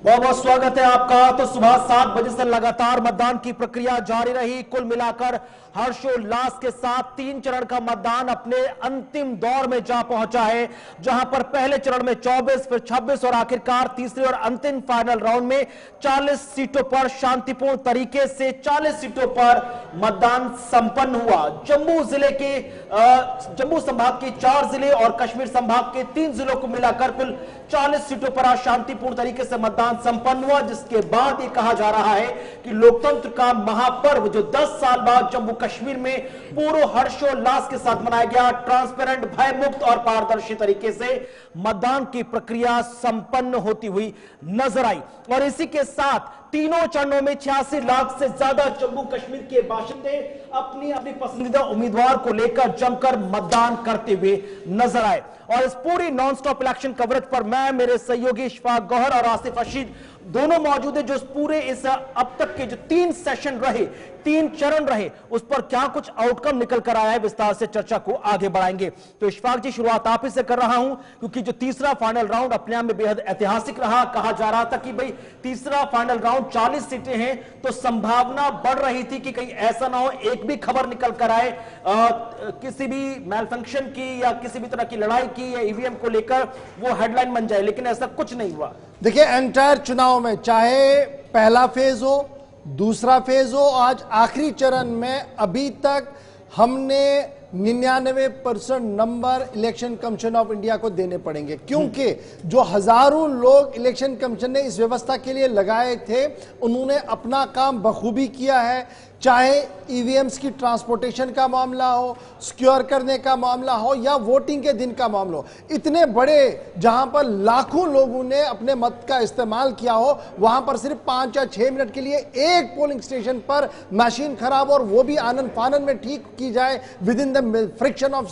बहुत बहुत स्वागत है आपका। तो सुबह 7 बजे से लगातार मतदान की प्रक्रिया जारी रही। कुल मिलाकर हर्षोल्लास के साथ 3 चरण का मतदान अपने अंतिम दौर में जा पहुंचा है, जहां पर पहले चरण में 24, फिर 26 और आखिरकार तीसरे और अंतिम फाइनल राउंड में 40 सीटों पर शांतिपूर्ण तरीके से 40 सीटों पर मतदान संपन्न हुआ। जम्मू संभाग के 4 जिले और कश्मीर संभाग के 3 जिलों को मिलाकर कुल 40 सीटों पर आज शांतिपूर्ण तरीके से मतदान संपन्न हुआ, जिसके बाद यह कहा जा रहा है कि लोकतंत्र का महापर्व जो 10 साल बाद जम्मू कश्मीर में पूर्ण हर्षोल्लास के साथ मनाया गया, ट्रांसपेरेंट, भयमुक्त और पारदर्शी तरीके से मतदान की प्रक्रिया संपन्न होती हुई नजर आई। और इसी के साथ तीनों चरणों में 86 लाख से ज्यादा जम्मू कश्मीर के बाशिंदे अपनी अपनी पसंदीदा उम्मीदवार को लेकर जमकर मतदान करते हुए नजर आए। और इस पूरी नॉन स्टॉप इलेक्शन कवरेज पर मैं, मेरे सहयोगी इशफाक गौहर और आसिफ रशीद दोनों मौजूद है, जो पूरे इस अब तक के जो 3 सेशन रहे, 3 चरण रहे, उस पर क्या कुछ आउटकम निकल कर आया है, विस्तार से चर्चा को आगे बढ़ाएंगे। तो इशफाक जी, शुरुआत आप ही से कर रहा हूं, क्योंकि जो तीसरा फाइनल राउंड अपने आप में बेहद ऐतिहासिक रहा। कहा जा रहा था कि भाई तीसरा फाइनल राउंड 40 सीटें हैं, तो संभावना बढ़ रही थी कि कहीं ऐसा ना हो एक भी खबर निकल कर आए किसी भी मैलफंक्शन की या किसी भी तरह की लड़ाई की या ईवीएम को लेकर वो हेडलाइन बन जाए, लेकिन ऐसा कुछ नहीं हुआ। देखिए, एंटायर चुनाव में चाहे पहला फेज हो, दूसरा फेज हो, आज आखिरी चरण में अभी तक हमने 99% number election commission of India को देने पड़ेंगे, क्योंकि जो हजारों लोग इलेक्शन कमीशन ने इस व्यवस्था के लिए लगाए थे, उन्होंने अपना काम बखूबी किया है। चाहे ईवीएम्स की ट्रांसपोर्टेशन का मामला हो, सिक्योर करने का मामला हो, या वोटिंग के दिन का मामला हो, इतने बड़े जहां पर लाखों लोगों ने अपने मत का इस्तेमाल किया हो, वहां पर सिर्फ 5 या 6 मिनट के लिए एक पोलिंग स्टेशन पर मशीन खराब और वो भी आनन फानन में ठीक की जाए, with in the friction of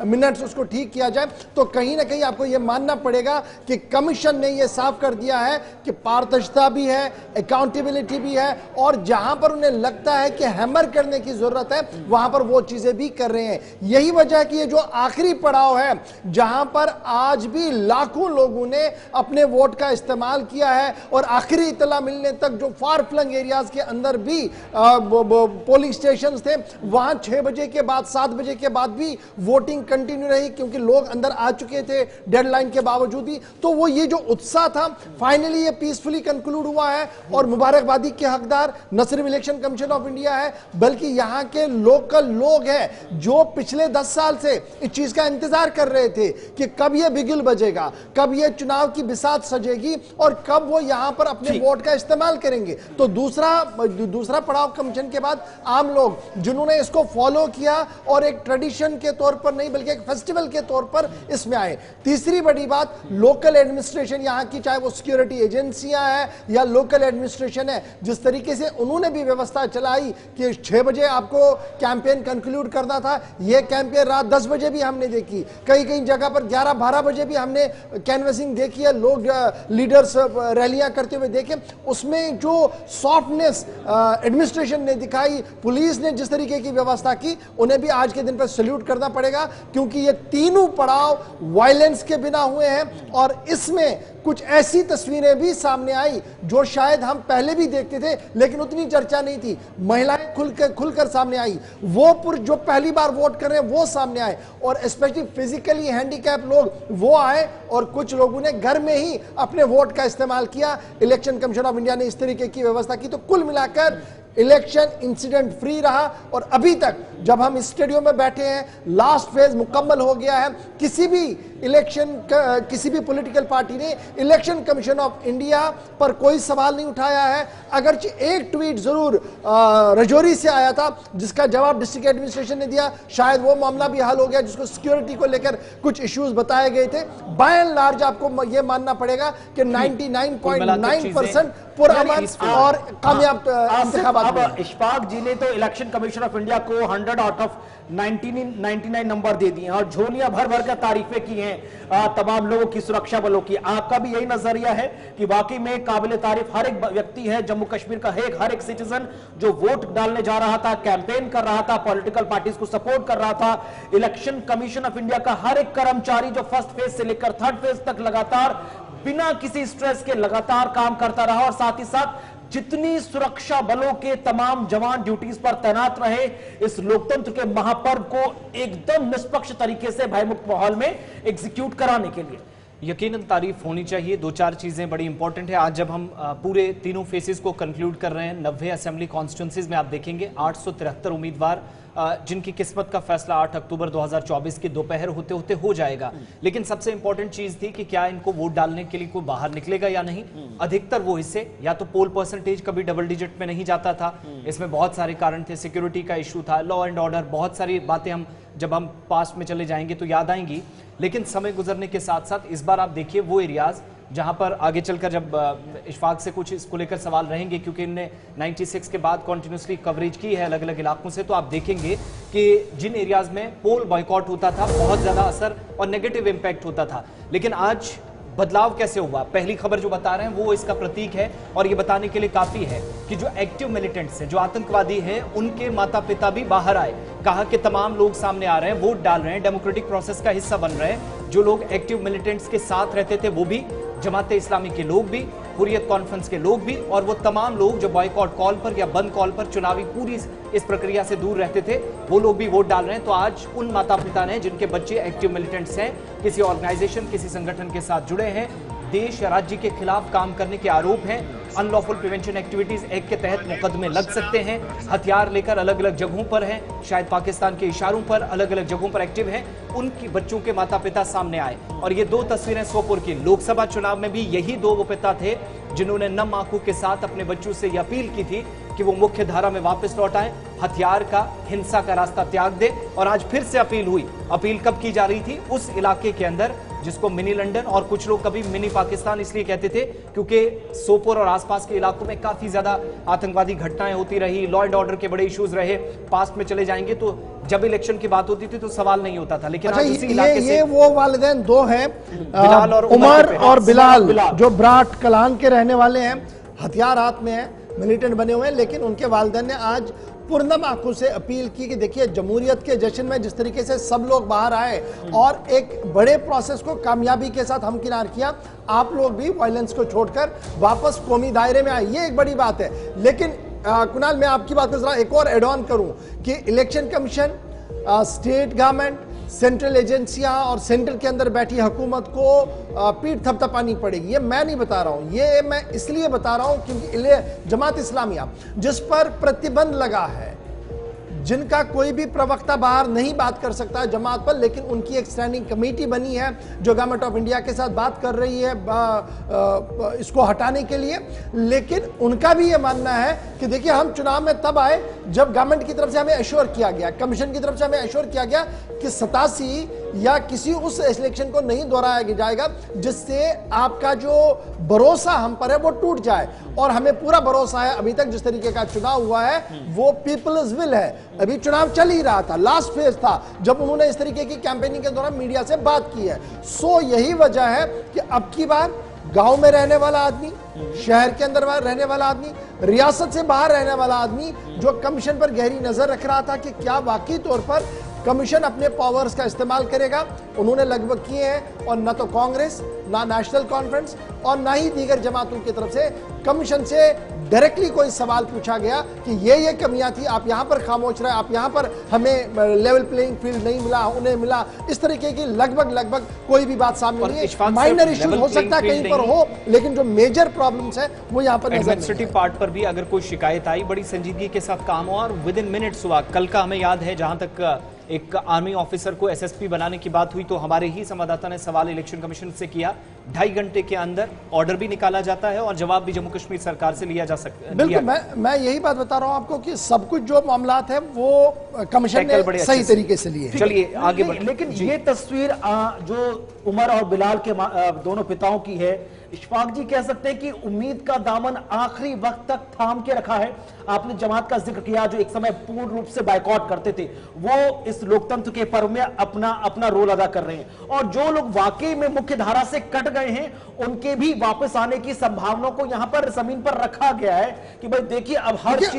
minutes उसको ठीक किया जाए, तो कहीं ना कहीं आपको यह मानना पड़ेगा कि कमीशन ने यह साफ कर दिया है कि पारदर्शिता भी है, अकाउंटेबिलिटी भी है, और जहां पर उन्हें लगता है कि हैमर करने की जरूरत है, वहां पर वो चीजें भी कर रहे हैं। यही वजह है कि ये जो आखिरी पड़ाव है, जहां पर आज भी लाखों लोगों ने अपने वोट का इस्तेमाल किया है, और आखिरी इतला मिलने तक जो फार फ्लंग एरियाज के अंदर भी पोलिंग स्टेशंस थे, वहां 6 बजे के बाद, 7 बजे के बाद भी वोटिंग कंटिन्यू रही, क्योंकि लोग अंदर आ चुके थे डेडलाइन के बावजूद ही। तो वो ये जो उत्साह था, फाइनली ये पीसफुली कंक्लूड हुआ है, और मुबारकबादी के हकदार न सिर्फ इलेक्शन कमीशन ऑफ इंडिया है, बल्कि यहां के लोकल लोग हैं जो पिछले 10 साल से इस चीज का इंतजार कर रहे थे कि कब यह बिगुल बजेगा, कब यह चुनाव की बिसात सजेगी, और कब वो यहां पर अपने वोट का इस्तेमाल करेंगे। तो दूसरा पड़ाव कमीशन के बाद आम लोग जिन्होंने इसको फॉलो किया और एक ट्रेडिशन के तौर पर नहीं बल्कि एक फेस्टिवल के तौर पर इसमें आए। तीसरी बड़ी बात, लोकल एडमिनिस्ट्रेशन यहां की, चाहे वो सिक्योरिटी एजेंसियां हैं या लोकल एडमिनिस्ट्रेशन है, जिस तरीके से उन्होंने भी व्यवस्था चलाई कि 6 बजे आपको कैंपेन कंक्लूड करना था, यह कैंपेन रात 10 बजे भी हमने देखी, कई कई जगह पर 11-12 बजे भी हमने कैनवसिंग देखी है, लोग लीडर्स रैलियां करते हुए देखे। उसमें जो सॉफ्टनेस एडमिनिस्ट्रेशन ने दिखाई, पुलिस ने जिस तरीके की व्यवस्था की, उन्हें भी आज के दिन पर सैल्यूट करना पड़ेगा, क्योंकि ये तीनों पड़ाव वायलेंस के बिना हुए हैं। और इसमें कुछ ऐसी तस्वीरें भी सामने आई जो शायद हम पहले भी देखते थे, लेकिन उतनी चर्चा नहीं थी। महिलाएं खुलकर सामने आई, वो जो पहली बार वोट कर रहे हैं वो सामने आए, और स्पेशली फिजिकली हैंडीकैप लोग वो आए, और कुछ लोगों ने घर में ही अपने वोट का इस्तेमाल किया। इलेक्शन कमीशन ऑफ इंडिया ने इस तरीके की व्यवस्था की। तो कुल मिलाकर इलेक्शन इंसिडेंट फ्री रहा, और अभी तक जब हम इस स्टेडियम में बैठे हैं, लास्ट फेज मुकम्मल हो गया है। किसी भी पॉलिटिकल पार्टी ने इलेक्शन कमीशन ऑफ इंडिया पर कोई सवाल नहीं उठाया है। अगरचे एक ट्वीट जरूर रजौरी से आया था, जिसका जवाब डिस्ट्रिक्ट एडमिनिस्ट्रेशन ने दिया, शायद वो मामला भी हल हो गया, जिसको सिक्योरिटी को लेकर कुछ इश्यूज बताए गए थे। बाय एंड लार्ज आपको यह मानना पड़ेगा कि 99.9% पुरअमन और कामयाब इंतखाबात। अब इशफाक जी ने तो इलेक्शन कमीशन ऑफ इंडिया को 100 आउट ऑफ 99 नंबर दे दिए और झोलियां भर भर कर तारीफें की हैं तमाम लोगों की, सुरक्षा बलों की। आपका भी यही नजरिया है कि वाकई में काबिल तारीफ हर एक व्यक्ति है जम्मू कश्मीर का, हर एक सिटीजन जो वोट डालने जा रहा था, कैंपेन कर रहा था, पॉलिटिकल पार्टीज को सपोर्ट कर रहा था। इलेक्शन कमीशन ऑफ इंडिया का हर एक कर्मचारी जो फर्स्ट फेज से लेकर थर्ड फेज तक लगातार बिना किसी स्ट्रेस के लगातार काम करता रहा और साथ ही साथ जितनी सुरक्षा बलों के तमाम जवान ड्यूटीज पर तैनात रहे, इस लोकतंत्र के महापर्व को एकदम निष्पक्ष तरीके से भयमुक्त माहौल में एग्जीक्यूट कराने के लिए यकीनन तारीफ होनी चाहिए। दो चार चीजें बड़ी इंपॉर्टेंट है। आज जब हम पूरे तीनों फेसेस को कंक्लूड कर रहे हैं, 90 असेंबली कॉन्स्टिट्यूंसीज में आप देखेंगे 873 उम्मीदवार जिनकी किस्मत का फैसला 8 अक्टूबर 2024 की दोपहर होते होते हो जाएगा। लेकिन सबसे इंपॉर्टेंट चीज थी कि क्या इनको वोट डालने के लिए कोई बाहर निकलेगा या नहीं। अधिकतर वो हिस्से या तो पोल परसेंटेज कभी डबल डिजिट में नहीं जाता था, इसमें बहुत सारे कारण थे, सिक्योरिटी का इशू था, लॉ एंड ऑर्डर, बहुत सारी बातें हम जब हम पास्ट में चले जाएंगे तो याद आएंगी। लेकिन समय गुजरने के साथ साथ इस बार आप देखिए वो एरियाज जहां पर आगे चलकर जब इशफाक से कुछ इसको लेकर सवाल रहेंगे, क्योंकि इनने 96 के बाद कॉन्टिन्यूसली कवरेज की है अलग अलग इलाकों से, तो आप देखेंगे कि जिन एरियाज में पोल बॉयकॉट होता था बहुत ज्यादा असर और नेगेटिव इंपैक्ट होता था। लेकिन आज बदलाव कैसे हुआ, पहली खबर जो बता रहे हैं वो इसका प्रतीक है और ये बताने के लिए काफी है कि जो एक्टिव मिलिटेंट्स हैं, जो आतंकवादी हैं, उनके माता पिता भी बाहर आए। कहा कि तमाम लोग सामने आ रहे हैं, वोट डाल रहे हैं, डेमोक्रेटिक प्रोसेस का हिस्सा बन रहे हैं। जो लोग एक्टिव मिलिटेंट्स के साथ रहते थे वो भी, जमाते इस्लामी के लोग भी, हुर्रियत कॉन्फ्रेंस के लोग भी, और वो तमाम लोग जो बॉयकॉट कॉल पर या बंद कॉल पर चुनावी पूरी इस प्रक्रिया से दूर रहते थे, वो लोग भी वोट डाल रहे हैं। तो आज उन माता पिता ने जिनके बच्चे एक्टिव मिलिटेंट्स हैं, किसी ऑर्गेनाइजेशन किसी संगठन के साथ जुड़े हैं, देश या राज्य के खिलाफ काम करने के आरोप हैं, अनलॉफुल प्रिवेंशन एक्टिविटीज एक्ट के तहत मुकदमे लग सकते हैं, हथियार लेकर अलग अलग जगहों पर हैं, शायद पाकिस्तान के इशारों पर अलग अलग जगहों पर एक्टिव हैं, उनकी बच्चों के माता पिता सामने आए। और ये दो तस्वीरें सोपोर की, लोकसभा चुनाव में भी यही दो वो पिता थे जिन्होंने नम आंखों के साथ अपने बच्चों से यह अपील की थी कि वो मुख्य धारा में वापस लौट आए, हथियार का, हिंसा का रास्ता त्याग दे। और आज फिर से अपील हुई। अपील कब की जा रही थी? उस इलाके के अंदर जिसको मिनी लंदन और कुछ लोग कभी मिनी पाकिस्तान इसलिए कहते थे क्योंकि सोपोर और आसपास के इलाकों में काफी ज्यादा आतंकवादी घटनाएं होती रही, लॉ एंड ऑर्डर के बड़े इश्यूज रहे। पास्ट में चले जाएंगे तो जब इलेक्शन की बात होती थी तो सवाल नहीं होता था। लेकिन आज उसी इलाके से ये वो वालिदैन दो हैं, बिलाल और उमर और बिलाल, जो ब्राट कलान के रहने वाले हैं, हथियार हाथ में है, मिलिटेंट बने हुए हैं। लेकिन उनके वालिदैन ने आज पूर्णम आंखों से अपील की कि देखिए, जमहूरियत के जश्न में जिस तरीके से सब लोग बाहर आए और एक बड़े प्रोसेस को कामयाबी के साथ हमकिनार किया, आप लोग भी वायलेंस को छोड़कर वापस कौमी दायरे में आए। ये एक बड़ी बात है। लेकिन कुणाल, मैं आपकी बात पर जरा एक और एड ऑन करूं कि election commission, state government, central एजेंसियां और सेंटर के अंदर बैठी हुकूमत को पीठ थपथपानी पड़ेगी। ये मैं नहीं बता रहा हूं, ये मैं इसलिए बता रहा हूं क्योंकि जमात इस्लामिया जिस पर प्रतिबंध लगा है, जिनका कोई भी प्रवक्ता बाहर नहीं बात कर सकता है जमात पर, लेकिन उनकी एक स्टैंडिंग कमेटी बनी है जो गवर्नमेंट ऑफ इंडिया के साथ बात कर रही है इसको हटाने के लिए। लेकिन उनका भी ये मानना है कि देखिए, हम चुनाव में तब आए जब गवर्नमेंट की तरफ से हमें एश्योर किया गया, कमीशन की तरफ से हमें एश्योर किया गया कि 87 या किसी उस इलेक्शन को नहीं दोहराया जाएगा जिससे आपका जो भरोसा हम पर है वो टूट जाए। और हमें पूरा भरोसा है, अभी तक जिस तरीके का चुनाव हुआ है वो पीपल्स विल है। अभी चुनाव चल ही रहा था, लास्ट फेज था जब उन्होंने इस तरीके की कैंपेनिंग के दौरान मीडिया से बात की है। सो यही वजह है कि अब की बार गांव में रहने वाला आदमी, शहर के अंदर रहने वाला आदमी, रियासत से बाहर रहने वाला आदमी जो कमीशन पर गहरी नजर रख रहा था कि क्या वाकई तौर पर कमीशन अपने पावर्स का इस्तेमाल करेगा, उन्होंने लगभग किए हैं। और न तो कांग्रेस, ना नेशनल कॉन्फ्रेंस और ना ही दीगर जमातों की तरफ से कमीशन से डायरेक्टली कोई सवाल पूछा गया कि ये कमियां थी, आप यहां पर खामोश रहे, आप यहां पर हमें लेवल प्लेइंग फील्ड नहीं मिला, उन्हें मिला, इस तरीके की लगभग कोई भी बात सामने नहीं है। माइनर इश्यूज हो सकता है कहीं पर हो, लेकिन जो मेजर प्रॉब्लम्स है वो यहां पर एडमिनिस्ट्रेटिव पार्ट पर भी अगर कोई शिकायत आई, बड़ी संजीदगी के साथ काम हुआ और विद इन मिनट्स हुआ। कल का हमें याद है, जहां तक एक आर्मी ऑफिसर को एसएसपी बनाने की बात हुई तो हमारे ही संवाददाता ने सवाल इलेक्शन कमीशन से किया, 2.5 घंटे के अंदर ऑर्डर भी निकाला जाता है और जवाब भी जम्मू कश्मीर सरकार से लिया जा सकता है। बिल्कुल, मैं यही बात बता रहा हूं आपको कि सब कुछ जो मामलात है वो कमीशन ने सही तरीके से लिए। चलिए आगे बढ़े। लेकिन ये तस्वीर जो उमर और बिलाल के दोनों पिताओं की है, इशफाक जी कह सकते हैं कि उम्मीद का दामन आखिरी वक्त तक थाम के रखा है। आपने जमात का जिक्र किया जो एक समय पूर्ण रूप से बायकॉट करते थे, वो इस लोकतंत्र के पर्व में अपना रोल अदा कर रहे हैं। और जो लोग वाकई में मुख्य धारा से कट गए हैं, उनके भी वापस आने की संभावनाओं को यहां पर जमीन पर रखा गया है कि भाई देखिए, अब हर चीज